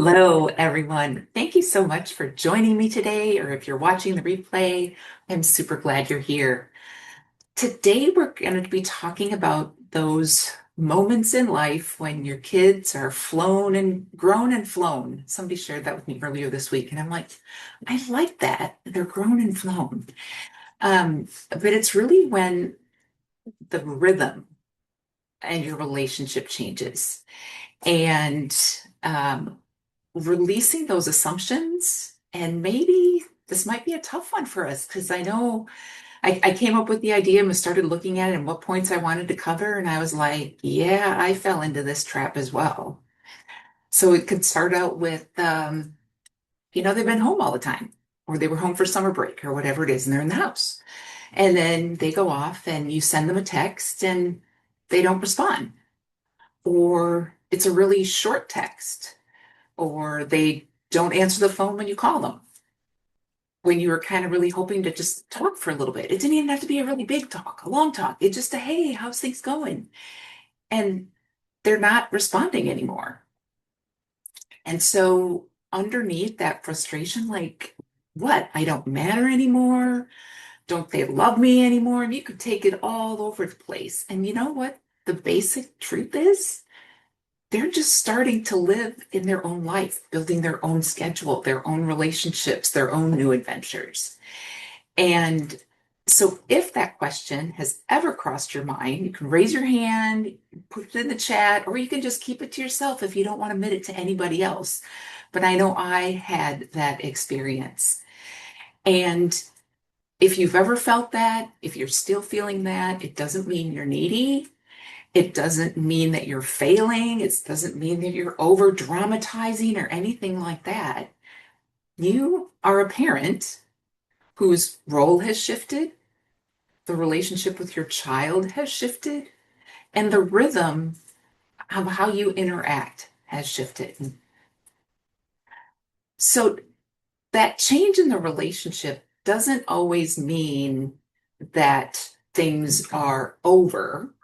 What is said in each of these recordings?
Hello, everyone. Thank you so much for joining me today, or if you're watching the replay, I'm super glad you're here. Today, we're going to be talking about those moments in life when your kids are flown and grown and flown. Somebody shared that with me earlier this week, and I'm like, I like that. They're grown and flown. But it's really when the rhythm and your relationship changes. And um, releasing those assumptions. And maybe this might be a tough one for us because I know I came up with the idea and started looking at it and what points I wanted to cover. And I was like, yeah, I fell into this trap as well. So it could start out with, they've been home all the time, or they were home for summer break or whatever it is, and they're in the house. And then they go off and you send them a text and they don't respond, or it's a really short text, or they don't answer the phone when you call them, when you were kind of really hoping to just talk for a little bit. It didn't even have to be a really big talk, a long talk. It's just a, hey, how's things going? And they're not responding anymore. And so underneath that frustration, like, what? I don't matter anymore. Don't they love me anymore? And you could take it all over the place. And you know what? The basic truth is they're just starting to live in their own life, building their own schedule, their own relationships, their own new adventures. And so, if that question has ever crossed your mind, you can raise your hand, put it in the chat, or you can just keep it to yourself if you don't want to admit it to anybody else. But I know I had that experience. And if you've ever felt that, if you're still feeling that, it doesn't mean you're needy. It doesn't mean that you're failing. It doesn't mean that you're over dramatizing or anything like that. You are a parent whose role has shifted, the relationship with your child has shifted, and the rhythm of how you interact has shifted. So that change in the relationship doesn't always mean that things are over.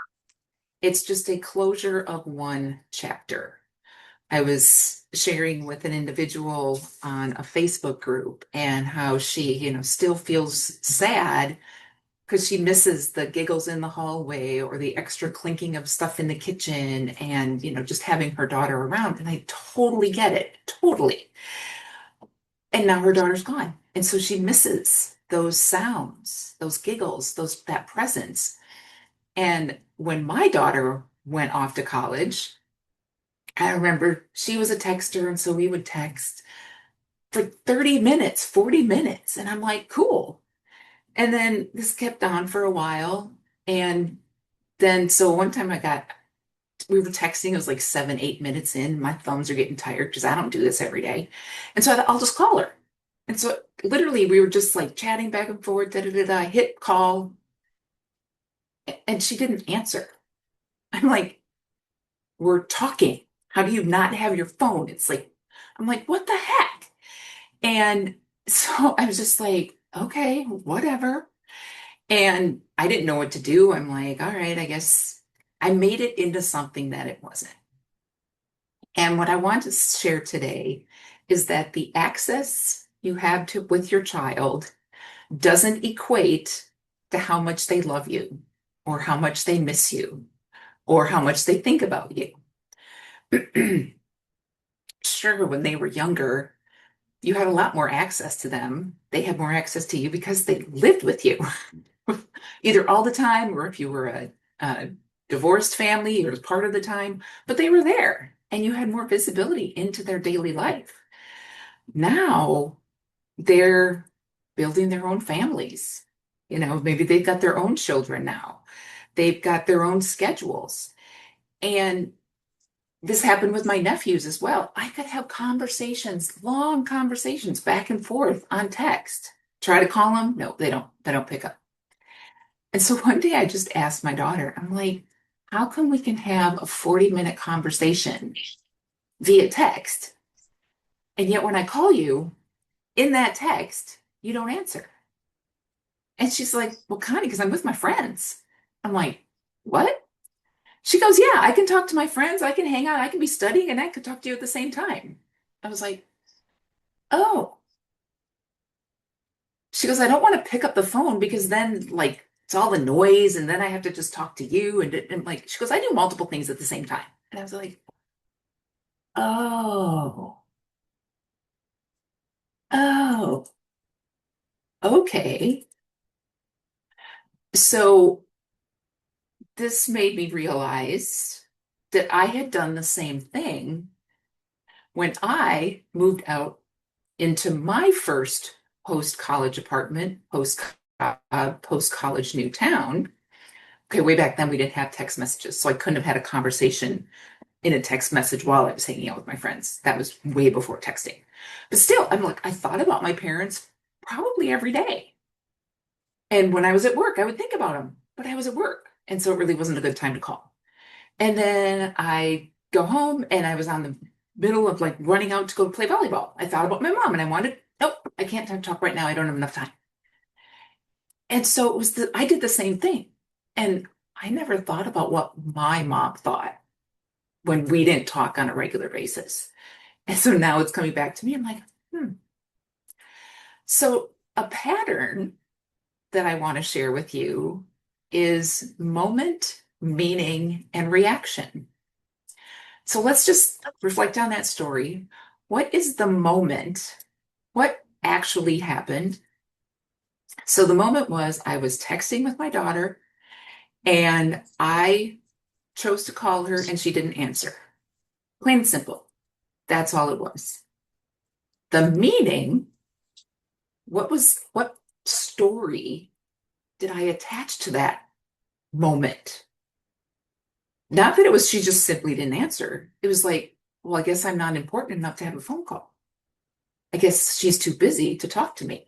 It's just a closure of one chapter. I was sharing with an individual on a Facebook group and how she, still feels sad because she misses the giggles in the hallway or the extra clinking of stuff in the kitchen and, just having her daughter around. And I totally get it, totally. And now her daughter's gone. And so she misses those sounds, those giggles, that presence. And when my daughter went off to college, I remember she was a texter, and so we would text for 30 minutes, 40 minutes. And I'm like, cool. And then this kept on for a while. And then, so one time we were texting, it was like 7, 8 minutes in. My thumbs are getting tired because I don't do this every day. And so I thought, I'll just call her. And so literally, we were just like chatting back and forth, da da da da, hit call, and she didn't answer. I'm like, we're talking. How do you not have your phone? It's like, I'm like, what the heck? And so I was just like, okay, whatever. And I didn't know what to do. I'm like, all right, I guess I made it into something that it wasn't. And what I want to share today is that the access you have to with your child doesn't equate to how much they love you or how much they miss you or how much they think about you. Sure, when they were younger, you had a lot more access to them. They had more access to you because they lived with you, either all the time or if you were a divorced family, it was part of the time, but they were there and you had more visibility into their daily life. Now they're building their own families. Maybe they've got their own children now. They've got their own schedules. And this happened with my nephews as well. I could have conversations, long conversations back and forth on text. Try to call them. No, they don't pick up. And so one day I just asked my daughter, I'm like, how come we can have a 40-minute conversation via text? And yet when I call you in that text, you don't answer. And she's like, well, Connie, because I'm with my friends. I'm like, what? She goes, yeah, I can talk to my friends. I can hang out. I can be studying and I could talk to you at the same time. I was like, oh. She goes, I don't want to pick up the phone because then like it's all the noise and then I have to just talk to you and like she goes, I do multiple things at the same time. And I was like, oh, oh, okay. So this made me realize that I had done the same thing when I moved out into my first post-college apartment, post-college new town. Okay, way back then we didn't have text messages, so I couldn't have had a conversation in a text message while I was hanging out with my friends. That was way before texting. But still, I'm like, I thought about my parents probably every day. And when I was at work, I would think about them, but I was at work. And so it really wasn't a good time to call. And then I go home and I was on the middle of like running out to go play volleyball. I thought about my mom and I wanted, nope, I can't talk right now. I don't have enough time. And so I did the same thing. And I never thought about what my mom thought when we didn't talk on a regular basis. And so now it's coming back to me. I'm like, hmm. So a pattern that I want to share with you is moment, meaning, and reaction. So let's just reflect on that story. What is the moment? What actually happened? So the moment was I was texting with my daughter and I chose to call her and she didn't answer. Plain and simple. That's all it was. The meaning, what story did I attach to that moment? Not that it was she just simply didn't answer. It was like, well, I guess I'm not important enough to have a phone call. I guess she's too busy to talk to me.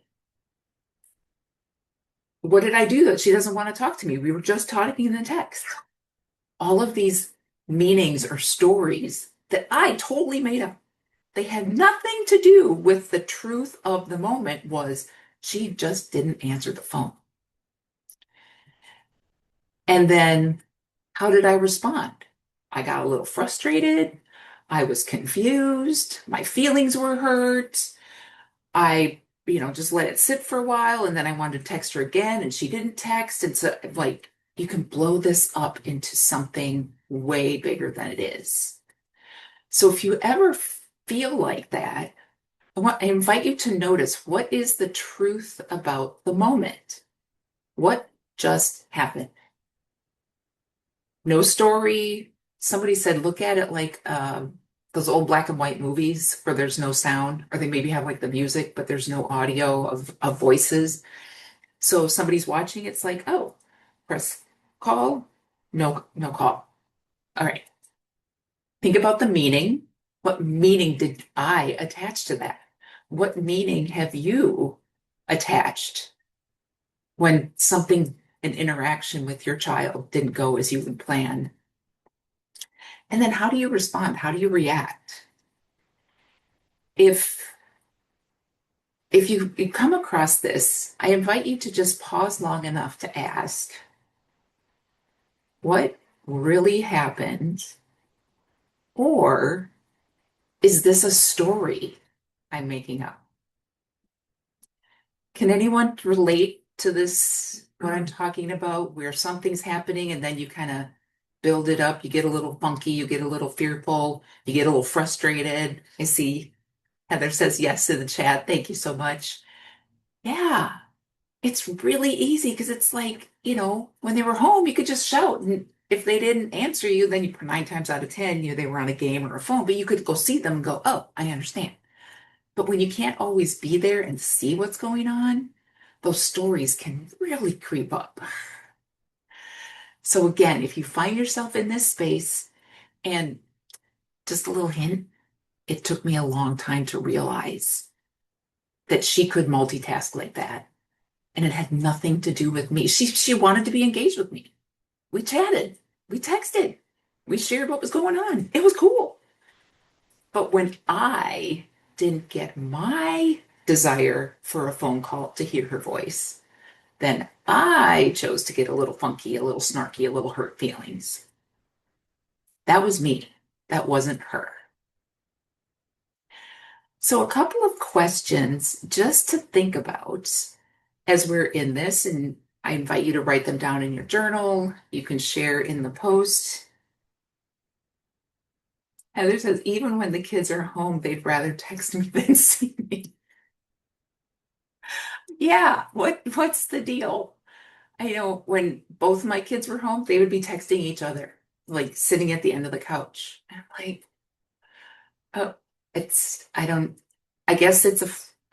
What did I do that she doesn't want to talk to me? We were just talking in the text. All of these meanings or stories that I totally made up. They had nothing to do with the truth of the moment was she just didn't answer the phone. And then how did I respond? I got a little frustrated. I was confused. My feelings were hurt. I, just let it sit for a while and then I wanted to text her again and she didn't text. And so, like, you can blow this up into something way bigger than it is. So if you ever feel like that, I invite you to notice what is the truth about the moment? What just happened? No story. Somebody said, look at it like those old black and white movies where there's no sound, or they maybe have like the music, but there's no audio of voices. So if somebody's watching, it's like, oh, press call, no call. All right. Think about the meaning. What meaning did I attach to that? What meaning have you attached when something, an interaction with your child didn't go as you would plan? And then how do you respond? How do you react? If if you come across this, I invite you to just pause long enough to ask, what really happened? Or is this a story I'm making up? Can anyone relate to this, what I'm talking about, where something's happening and then you kind of build it up? You get a little funky, you get a little fearful, you get a little frustrated. I see Heather says yes in the chat. Thank you so much. Yeah, it's really easy because it's like, when they were home, you could just shout. And if they didn't answer you, then you 9 times out of 10, they were on a game or a phone, but you could go see them and go, oh, I understand. But when you can't always be there and see what's going on, those stories can really creep up. So again, if you find yourself in this space, and just a little hint, it took me a long time to realize that she could multitask like that. And it had nothing to do with me. She wanted to be engaged with me. We chatted, we texted, we shared what was going on. It was cool. But when I didn't get my desire for a phone call to hear her voice, then I chose to get a little funky, a little snarky, a little hurt feelings. That was me. That wasn't her. So, a couple of questions just to think about as we're in this, and I invite you to write them down in your journal. You can share in the post. Heather says, even when the kids are home, they'd rather text me than see me. Yeah, what's the deal? I know when both my kids were home, they would be texting each other, like sitting at the end of the couch. And I'm like, oh, I don't, I guess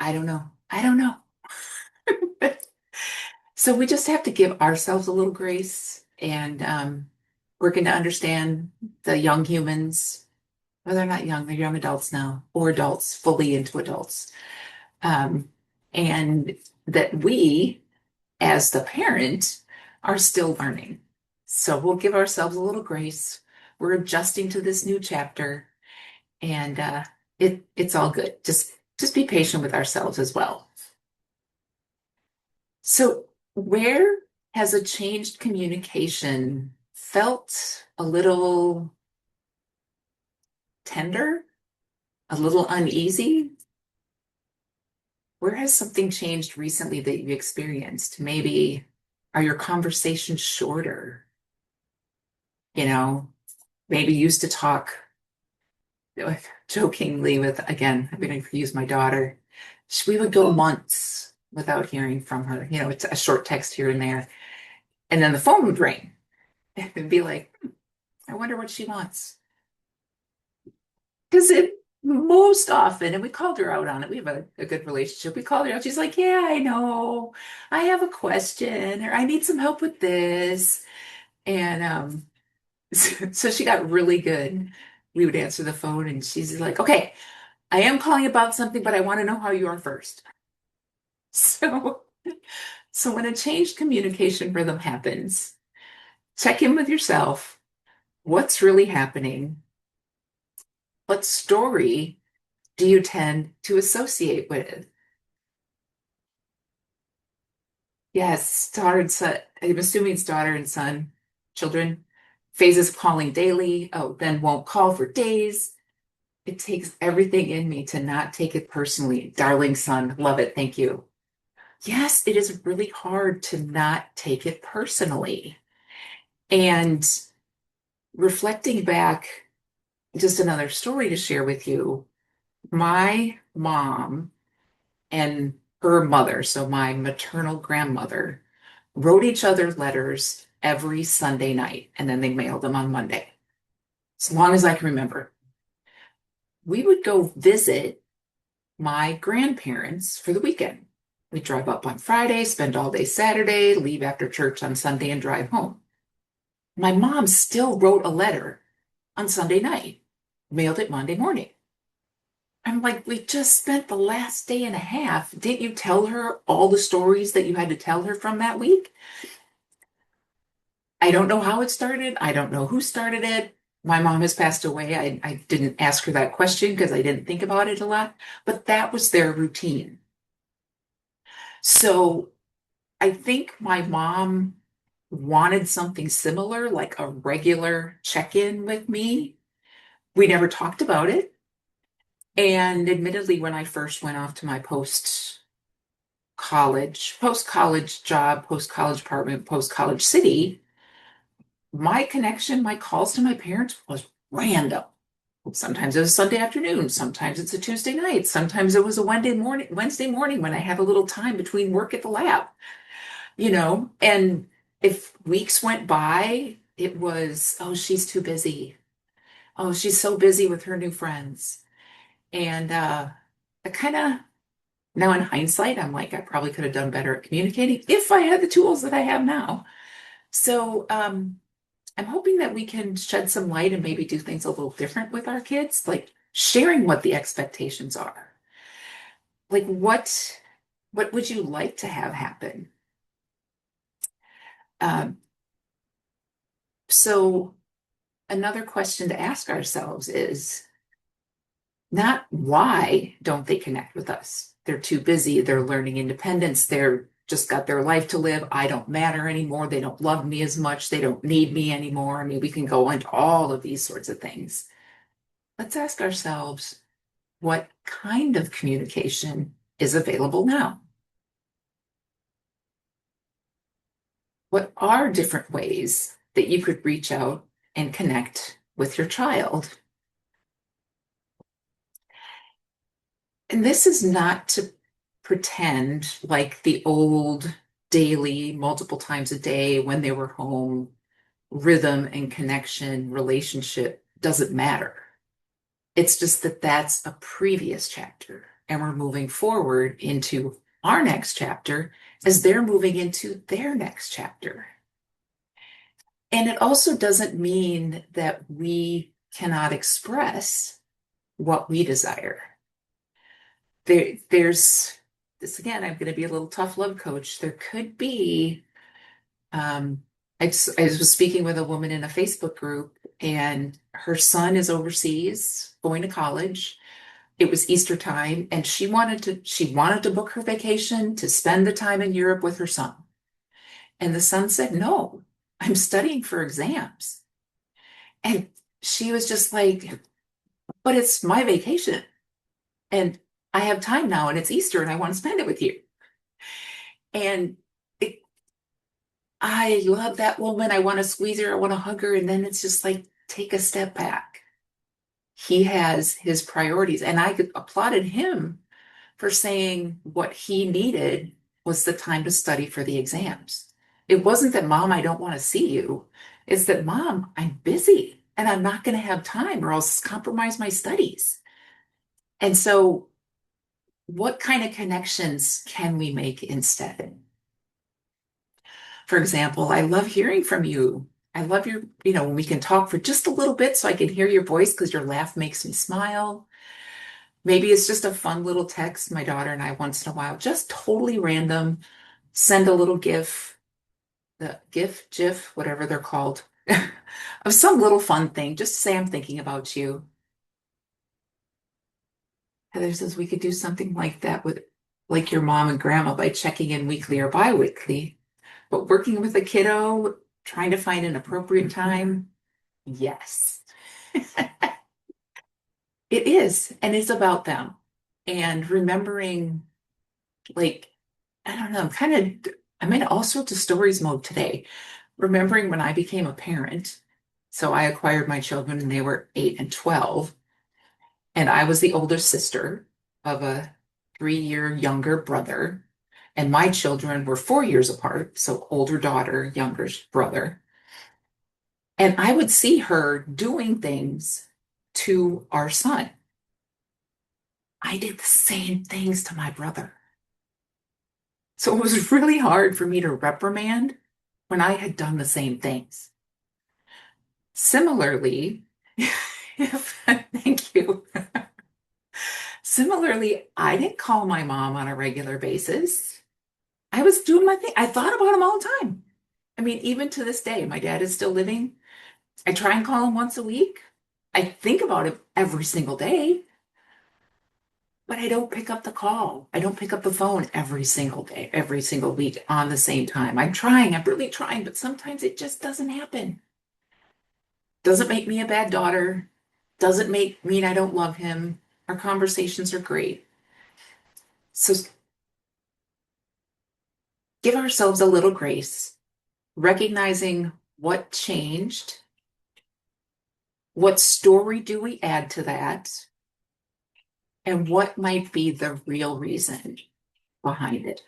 I don't know. I don't know. So we just have to give ourselves a little grace and working to understand the young humans. Well, they're not young, they're young adults now, or adults, fully into adults. Um, and that we, as the parent, are still learning. So we'll give ourselves a little grace. We're adjusting to this new chapter, and it's all good. Just be patient with ourselves as well. So where has a changed communication felt a little tender, a little uneasy? Where has something changed recently that you experienced? Maybe are your conversations shorter? You know, maybe you used to talk jokingly with, again, I'm going to use my daughter. We would go months without hearing from her. It's a short text here and there. And then the phone would ring and be like, I wonder what she wants. Because it most often, and we called her out on it, we have a good relationship. We called her out. She's like, yeah, I know. I have a question, or I need some help with this. And so she got really good. We would answer the phone, and she's like, okay, I am calling about something, but I want to know how you are first. So, so when a changed communication rhythm happens, check in with yourself. What's really happening? What story do you tend to associate with? Yes, daughter and son. I'm assuming it's daughter and son, children. Phases of calling daily. Oh, then won't call for days. It takes everything in me to not take it personally. Darling son, love it. Thank you. Yes, it is really hard to not take it personally. And reflecting back, just another story to share with you. My mom and her mother, so my maternal grandmother, wrote each other letters every Sunday night, and then they mailed them on Monday, as long as I can remember. We would go visit my grandparents for the weekend. We'd drive up on Friday, spend all day Saturday, leave after church on Sunday, and drive home. My mom still wrote a letter on Sunday night, mailed it Monday morning. I'm like, we just spent the last day and a half. Didn't you tell her all the stories that you had to tell her from that week? I don't know how it started. I don't know who started it. My mom has passed away. I didn't ask her that question because I didn't think about it a lot, but that was their routine. So I think my mom wanted something similar, like a regular check-in with me. We never talked about it. And admittedly, when I first went off to my post-college job, post-college apartment, post-college city, my connection, my calls to my parents was random. Sometimes it was Sunday afternoon, sometimes it's a Tuesday night, sometimes it was a Wednesday morning when I have a little time between work at the lab, and if weeks went by, it was, oh, she's too busy. Oh, she's so busy with her new friends. And I kind of now in hindsight, I'm like, I probably could have done better at communicating if I had the tools that I have now. So I'm hoping that we can shed some light and maybe do things a little different with our kids, like sharing what the expectations are. Like what would you like to have happen? Um, so another question to ask ourselves is not why don't they connect with us? They're too busy, they're learning independence, they're just got their life to live. I don't matter anymore. They don't love me as much. They don't need me anymore. I mean, we can go into all of these sorts of things. Let's ask ourselves, What kind of communication is available now? What are different ways that you could reach out and connect with your child? And this is not to pretend like the old daily, multiple times a day when they were home, rhythm and connection relationship doesn't matter. It's just that that's a previous chapter, and we're moving forward into our next chapter as they're moving into their next chapter. And it also doesn't mean that we cannot express what we desire. There's this again, I'm going to be a little tough love coach. There could be, um, I was speaking with a woman in a Facebook group, and her son is overseas going to college. It was Easter time, and she wanted to book her vacation to spend the time in Europe with her son. And the son said, "No, I'm studying for exams." And she was just like, "But it's my vacation, and I have time now, and it's Easter, and I want to spend it with you." And it, I love that woman. I want to squeeze her, I want to hug her. And then it's just like, take a step back. He has his priorities. And I applauded him for saying what he needed was the time to study for the exams. It wasn't that, "Mom, I don't want to see you." It's that, "Mom, I'm busy and I'm not going to have time or else compromise my studies." And so, what kind of connections can we make instead? For example, I love hearing from you. I love when we can talk for just a little bit so I can hear your voice because your laugh makes me smile. Maybe it's just a fun little text, my daughter and I once in a while, just totally random. Send a little GIF, whatever they're called, of some little fun thing. Just say I'm thinking about you. Heather says we could do something like that with like your mom and grandma by checking in weekly or bi-weekly. But working with a kiddo, trying to find an appropriate time, yes. It is, and it's about them. And remembering, like, I don't know, I'm in all sorts of stories mode today. Remembering when I became a parent, so I acquired my children and they were 8 and 12, and I was the older sister of a 3-year younger brother, and my children were 4 years apart, so older daughter, younger brother. And I would see her doing things to our son. I did the same things to my brother. So it was really hard for me to reprimand when I had done the same things. Similarly, thank you. Similarly, I didn't call my mom on a regular basis. I was doing my thing. I thought about him all the time. I mean, even to this day, my dad is still living. I try and call him once a week. I think about him every single day, but I don't pick up the call. I don't pick up the phone every single day, every single week on the same time. I'm really trying, but sometimes it just doesn't happen. Doesn't make me a bad daughter, doesn't mean I don't love him. Our conversations are great. So give ourselves a little grace, recognizing what changed, what story do we add to that, and what might be the real reason behind it.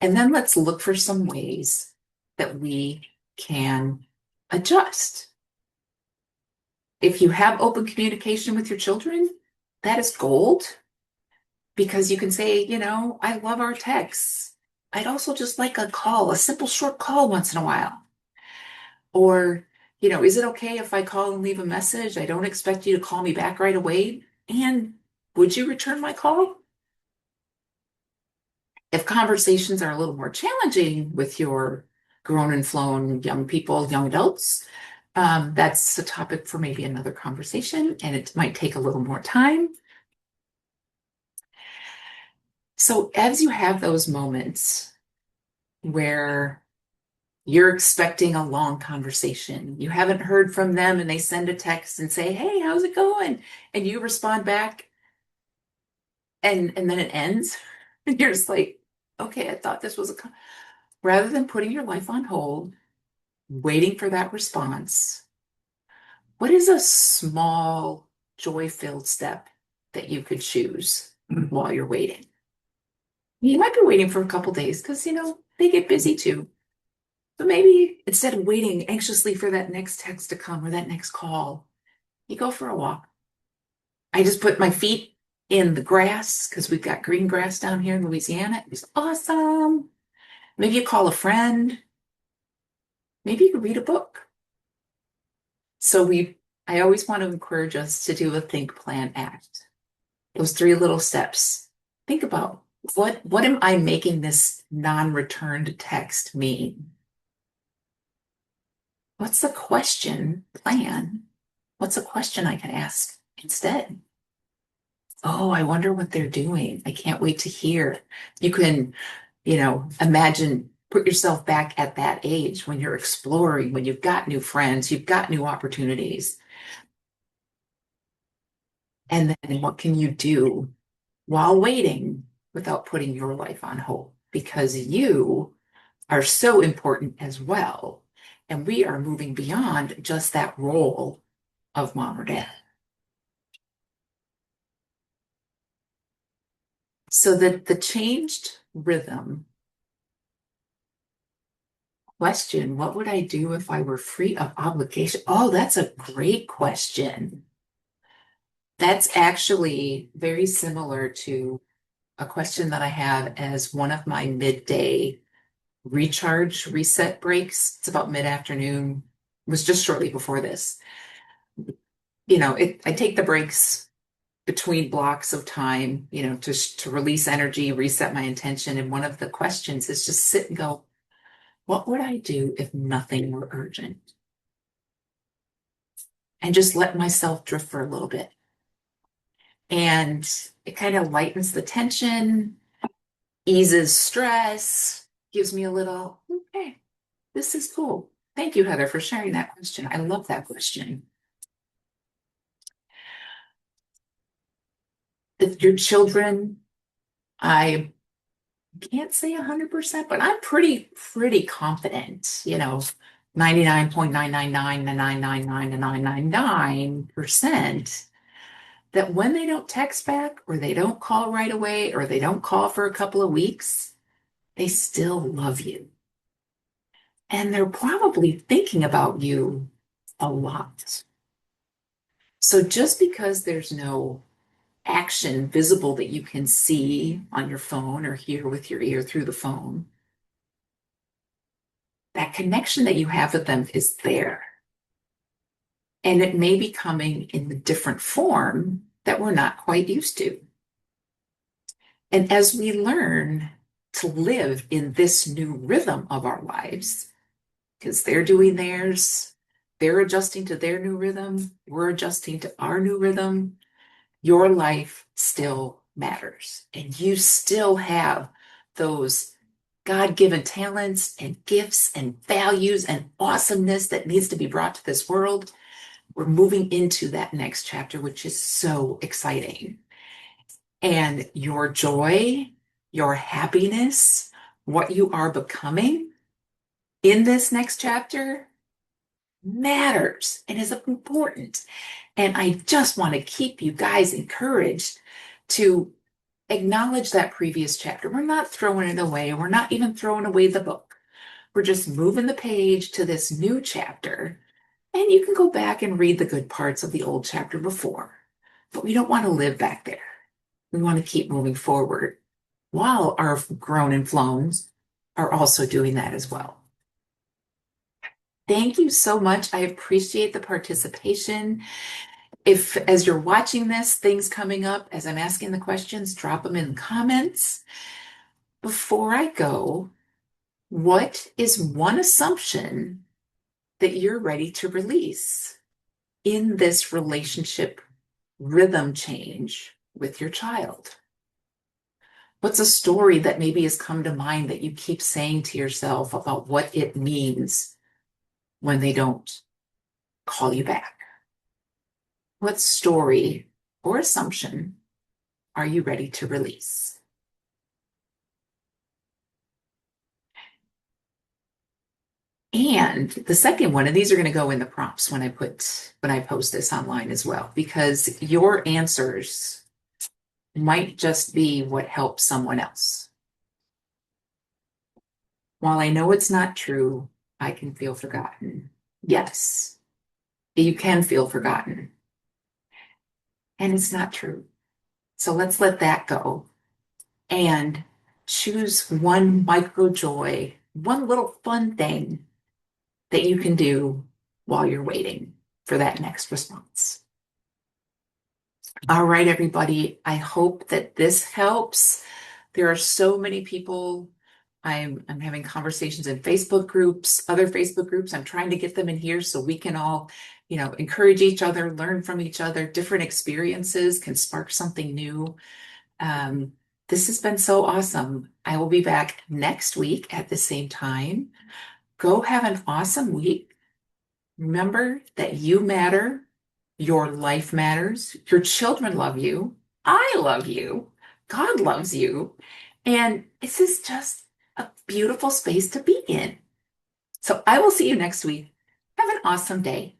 And then let's look for some ways that we can adjust. If you have open communication with your children, that is gold because you can say, "I love our texts. I'd also just like a call, a simple short call once in a while." Or, "Is it okay if I call and leave a message? I don't expect you to call me back right away. And would you return my call?" If conversations are a little more challenging with your grown and flown young people, young adults, that's a topic for maybe another conversation, and it might take a little more time. So, as you have those moments where you're expecting a long conversation, you haven't heard from them, and they send a text and say, "Hey, how's it going?" And you respond back, and then it ends. And you're just like, okay, I thought this was rather than putting your life on hold, waiting for that response, what is a small, joy-filled step that you could choose while you're waiting? You might be waiting for a couple days because, they get busy too. But maybe instead of waiting anxiously for that next text to come or that next call, you go for a walk. I just put my feet in the grass because we've got green grass down here in Louisiana. It's awesome. Maybe you call a friend. Maybe you could read a book. So I always want to encourage us to do a think, plan, act. Those three little steps. Think about what am I making this non-returned text mean? What's the question plan? What's a question I can ask instead? Oh, I wonder what they're doing. I can't wait to hear. You can, imagine, put yourself back at that age when you're exploring, when you've got new friends, you've got new opportunities. And then what can you do while waiting without putting your life on hold? Because you are so important as well. And we are moving beyond just that role of mom or dad. So the changed rhythm question, what would I do if I were free of obligation? Oh, that's a great question. That's actually very similar to a question that I have as one of my midday recharge reset breaks. It's about mid-afternoon. It was just shortly before this. I take the breaks between blocks of time, to release energy, reset my intention. And one of the questions is just sit and go, what would I do if nothing were urgent? And just let myself drift for a little bit. And it kind of lightens the tension, eases stress, gives me a little, okay, this is cool. Thank you, Heather, for sharing that question. I love that question. If your children, I can't say 100%, but I'm pretty confident, 99.999999999% that when they don't text back or they don't call right away or they don't call for a couple of weeks, they still love you. And they're probably thinking about you a lot. So just because there's no action visible that you can see on your phone or hear with your ear through the phone, that connection that you have with them is there. And it may be coming in a different form that we're not quite used to. And as we learn to live in this new rhythm of our lives, because they're doing theirs, they're adjusting to their new rhythm, we're adjusting to our new rhythm, your life still matters. And you still have those God-given talents and gifts and values and awesomeness that needs to be brought to this world. We're moving into that next chapter, which is so exciting. And your joy, your happiness, what you are becoming in this next chapter matters and is important. And I just want to keep you guys encouraged to acknowledge that previous chapter. We're not throwing it away. We're not even throwing away the book. We're just moving the page to this new chapter. And you can go back and read the good parts of the old chapter before. But we don't want to live back there. We want to keep moving forward while our grown and flowns are also doing that as well. Thank you so much. I appreciate the participation. If, as you're watching this, things coming up as I'm asking the questions, drop them in the comments. Before I go, what is one assumption that you're ready to release in this relationship rhythm change with your child? What's a story that maybe has come to mind that you keep saying to yourself about what it means when they don't call you back? What story or assumption Are you ready to release? And the second one, and these are going to go in the prompts when I post this online as well, because your answers might just be what helps someone else. While I know it's not true, I can feel forgotten. Yes, you can feel forgotten, and it's not true. So let's let that go and choose one micro joy, one little fun thing that you can do while you're waiting for that next response. All right, everybody. I hope that this helps. There are so many people. I'm having conversations in Facebook groups, other Facebook groups. I'm trying to get them in here so we can all, encourage each other, learn from each other. Different experiences can spark something new. Um, this has been so awesome. I will be back next week at the same time. Go have an awesome week. Remember that you matter, your life matters, your children love you, I love you, God loves you, and this is just a beautiful space to be in. So I will see you next week. Have an awesome day.